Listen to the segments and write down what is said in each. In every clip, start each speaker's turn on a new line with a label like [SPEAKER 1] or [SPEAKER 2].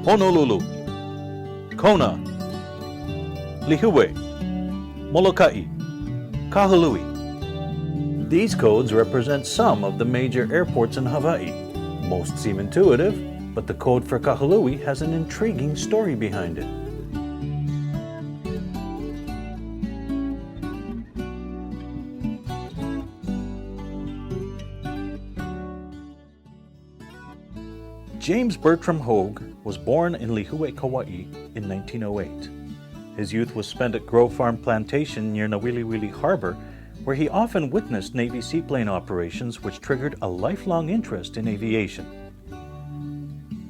[SPEAKER 1] Honolulu, Kona, Lihue, Molokai, Kahului. These codes represent some of the major airports in Hawaii. Most seem intuitive, but the code for Kahului has an intriguing story behind it. James Bertram Hogue was born in Lihue, Kauai in 1908. His youth was spent at Grove Farm Plantation near Nawiliwili Harbor, where he often witnessed Navy seaplane operations which triggered a lifelong interest in aviation.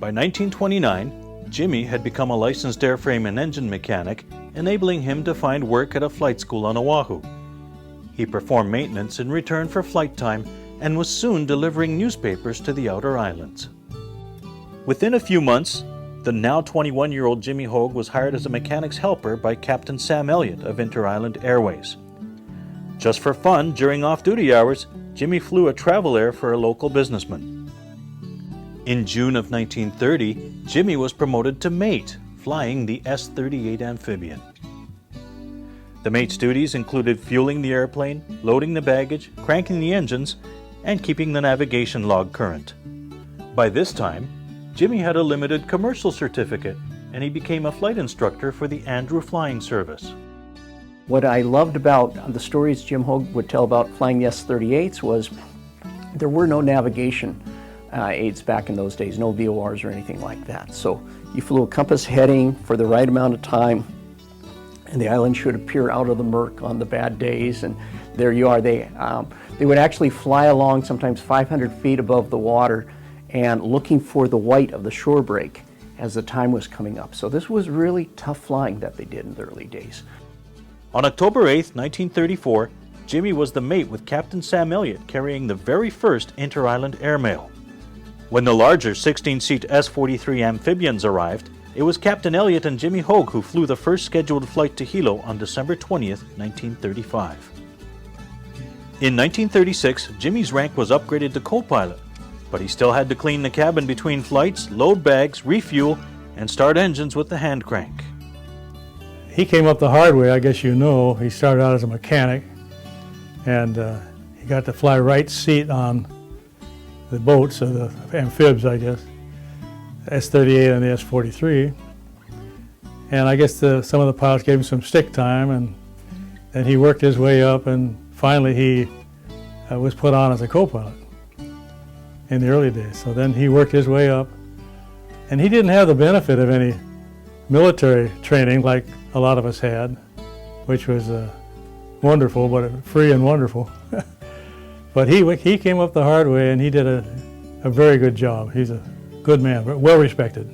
[SPEAKER 1] By 1929, Jimmy had become a licensed airframe and engine mechanic, enabling him to find work at a flight school on Oahu. He performed maintenance in return for flight time and was soon delivering newspapers to the outer islands. Within a few months, the now 21-year-old Jimmy Hogue was hired as a mechanic's helper by Captain Sam Elliott of Inter-Island Airways. Just for fun, during off-duty hours, Jimmy flew a travel air for a local businessman. In June of 1930, Jimmy was promoted to mate, flying the S-38 amphibian. The mate's duties included fueling the airplane, loading the baggage, cranking the engines, and keeping the navigation log current. By this time, Jimmy had a limited commercial certificate, and he became a flight instructor for the Andrew Flying Service.
[SPEAKER 2] What I loved about the stories Jim Hogue would tell about flying the S-38s was there were no navigation aids back in those days, no VORs or anything like that. So you flew a compass heading for the right amount of time, and the island should appear out of the murk on the bad days, and there you are. They would actually fly along sometimes 500 feet above the water and looking for the white of the shore break as the time was coming up. So this was really tough flying that they did in the early days.
[SPEAKER 1] On October 8, 1934, Jimmy was the mate with Captain Sam Elliott carrying the very first inter-island airmail. When the larger 16-seat S-43 amphibians arrived, it was Captain Elliott and Jimmy Hogue who flew the first scheduled flight to Hilo on December 20, 1935. In 1936, Jimmy's rank was upgraded to co-pilot, but he still had to clean the cabin between flights, load bags, refuel, and start engines with the hand crank.
[SPEAKER 3] He came up the hard way, I guess you know. He started out as a mechanic, and he got to fly right seat on the boats, or the amphibs, I guess, S-38 and the S-43. And I guess some of the pilots gave him some stick time, and he worked his way up, and finally he was put on as a co-pilot in the early days. So then he worked his way up, and he didn't have the benefit of any military training like a lot of us had, which was wonderful, but free and wonderful. But he came up the hard way, and he did a very good job. He's a good man, but well respected.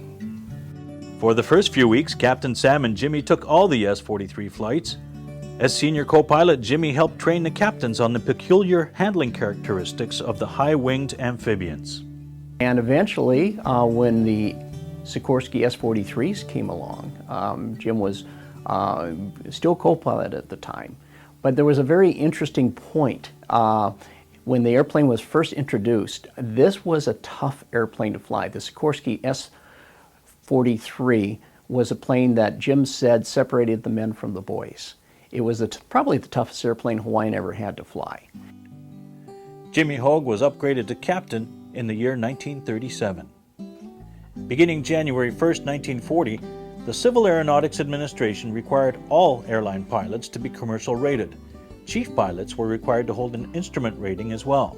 [SPEAKER 1] For the first few weeks, Captain Sam and Jimmy took all the S-43 flights. As senior co-pilot, Jimmy helped train the captains on the peculiar handling characteristics of the high-winged amphibians.
[SPEAKER 2] And eventually, when the Sikorsky S-43s came along, Jim was still co-pilot at the time. But there was a very interesting point. When the airplane was first introduced, this was a tough airplane to fly. The Sikorsky S-43 was a plane that Jim said separated the men from the boys. It was probably the toughest airplane Hawaiian ever had to fly.
[SPEAKER 1] Jimmy Hogue was upgraded to captain in the year 1937. Beginning January 1, 1940, the Civil Aeronautics Administration required all airline pilots to be commercial rated. Chief pilots were required to hold an instrument rating as well.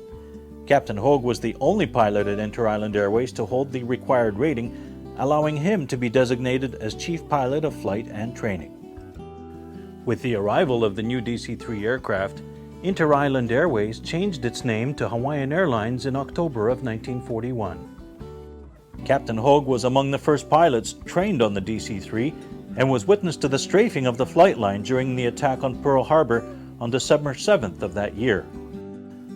[SPEAKER 1] Captain Hogue was the only pilot at Inter-Island Airways to hold the required rating, allowing him to be designated as Chief Pilot of Flight and Training. With the arrival of the new DC-3 aircraft, Inter-Island Airways changed its name to Hawaiian Airlines in October of 1941. Captain Hogue was among the first pilots trained on the DC-3 and was witness to the strafing of the flight line during the attack on Pearl Harbor on December 7th of that year.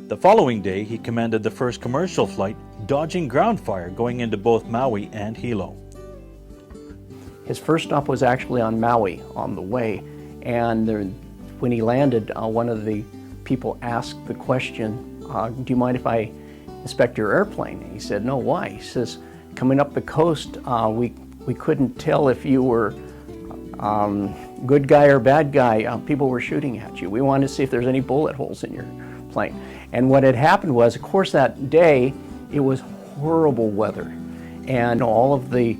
[SPEAKER 1] The following day, he commanded the first commercial flight, dodging ground fire going into both Maui and Hilo.
[SPEAKER 2] His first stop was actually on Maui on the way, and when he landed, one of the people asked the question, do you mind if I inspect your airplane? And he said, no, why? He says, coming up the coast, we We couldn't tell if you were good guy or bad guy. People were shooting at you. We wanted to see if there's any bullet holes in your plane. And what had happened was, of course, that day it was horrible weather, and all of the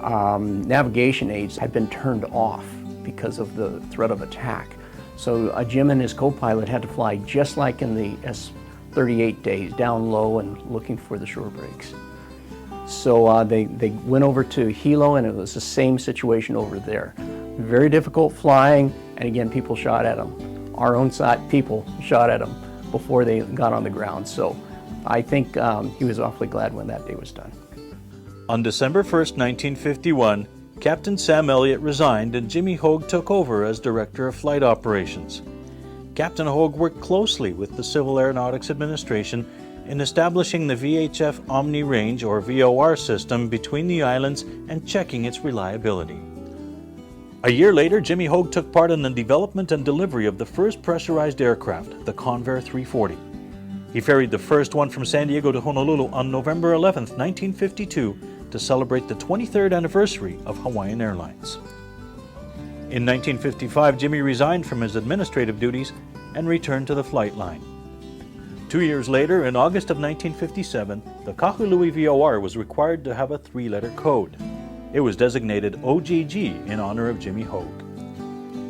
[SPEAKER 2] navigation aids had been turned off because of the threat of attack. So Jim and his co-pilot had to fly just like in the S-38 days, down low and looking for the shore breaks. So they went over to Hilo, and it was the same situation over there. Very difficult flying, and again, people shot at them. Our own side people shot at them before they got on the ground. So I think he was awfully glad when that day was done.
[SPEAKER 1] On December 1st, 1951, Captain Sam Elliott resigned and Jimmy Hogue took over as Director of Flight Operations. Captain Hogue worked closely with the Civil Aeronautics Administration in establishing the VHF Omni Range or VOR system between the islands and checking its reliability. A year later, Jimmy Hogue took part in the development and delivery of the first pressurized aircraft, the Convair 340. He ferried the first one from San Diego to Honolulu on November 11, 1952, to celebrate the 23rd anniversary of Hawaiian Airlines. In 1955, Jimmy resigned from his administrative duties and returned to the flight line. 2 years later, in August of 1957, the Kahului VOR was required to have a three-letter code. It was designated OGG in honor of Jimmy Hogue.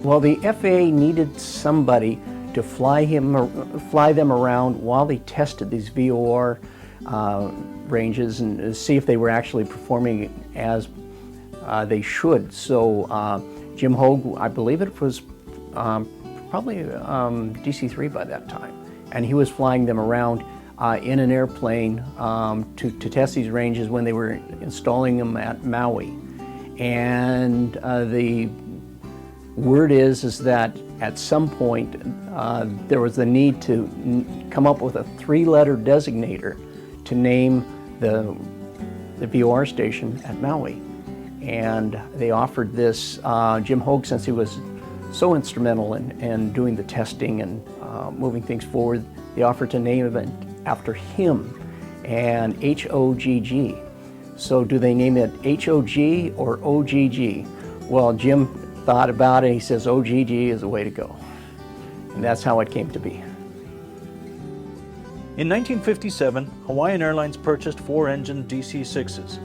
[SPEAKER 2] Well, the FAA needed somebody to fly them around while they tested these VOR ranges and see if they were actually performing as they should. So Jim Hogue, I believe it was probably DC-3 by that time, and he was flying them around in an airplane to test these ranges when they were installing them at Maui. And the word is that at some point there was the need to come up with a three-letter designator to name the VOR station at Maui. And they offered this, Jim Hogue, since he was so instrumental in doing the testing and moving things forward, they offered to name it after him, and HOGG. So do they name it HOG or OGG? Well, Jim thought about it. He says OGG is the way to go. And that's how it came to be.
[SPEAKER 1] In 1957, Hawaiian Airlines purchased four-engine DC-6s.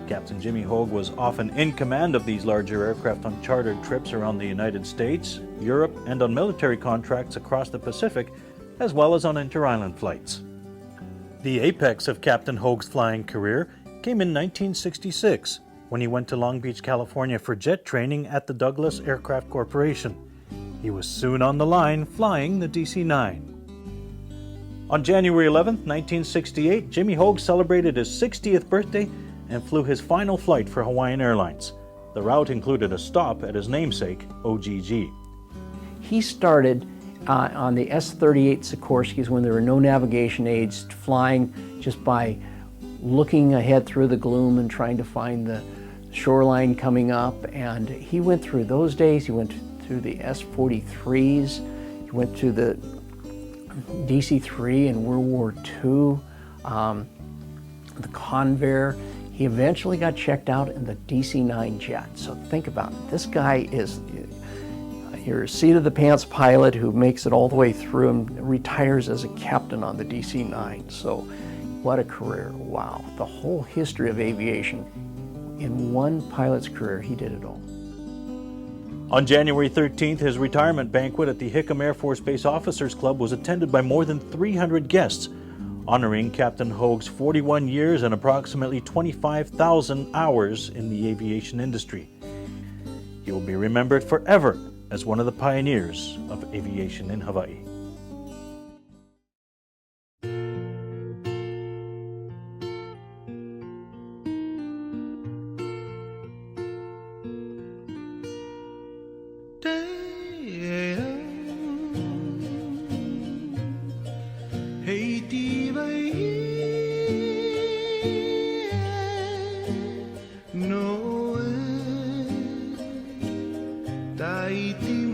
[SPEAKER 1] Captain Jimmy Hogue was often in command of these larger aircraft on chartered trips around the United States, Europe, and on military contracts across the Pacific, as well as on inter-island flights. The apex of Captain Hogue's flying career came in 1966, when he went to Long Beach, California for jet training at the Douglas Aircraft Corporation. He was soon on the line flying the DC-9. On January 11, 1968, Jimmy Hogue celebrated his 60th birthday and flew his final flight for Hawaiian Airlines. The route included a stop at his namesake, OGG.
[SPEAKER 2] He started on the S-38 Sikorsky's when there were no navigation aids, flying just by looking ahead through the gloom and trying to find the shoreline coming up. And he went through those days. He went through the S-43s. He went through the DC-3 in World War II, the Convair. He eventually got checked out in the DC-9 jet. So think about it. This guy is your seat-of-the-pants pilot who makes it all the way through and retires as a captain on the DC-9. So what a career. Wow. The whole history of aviation. In one pilot's career, he did it all.
[SPEAKER 1] On January 13th, his retirement banquet at the Hickam Air Force Base Officers Club was attended by more than 300 guests, honoring Captain Hogue's 41 years and approximately 25,000 hours in the aviation industry. He will be remembered forever as one of the pioneers of aviation in Hawaii.
[SPEAKER 4] Tahiti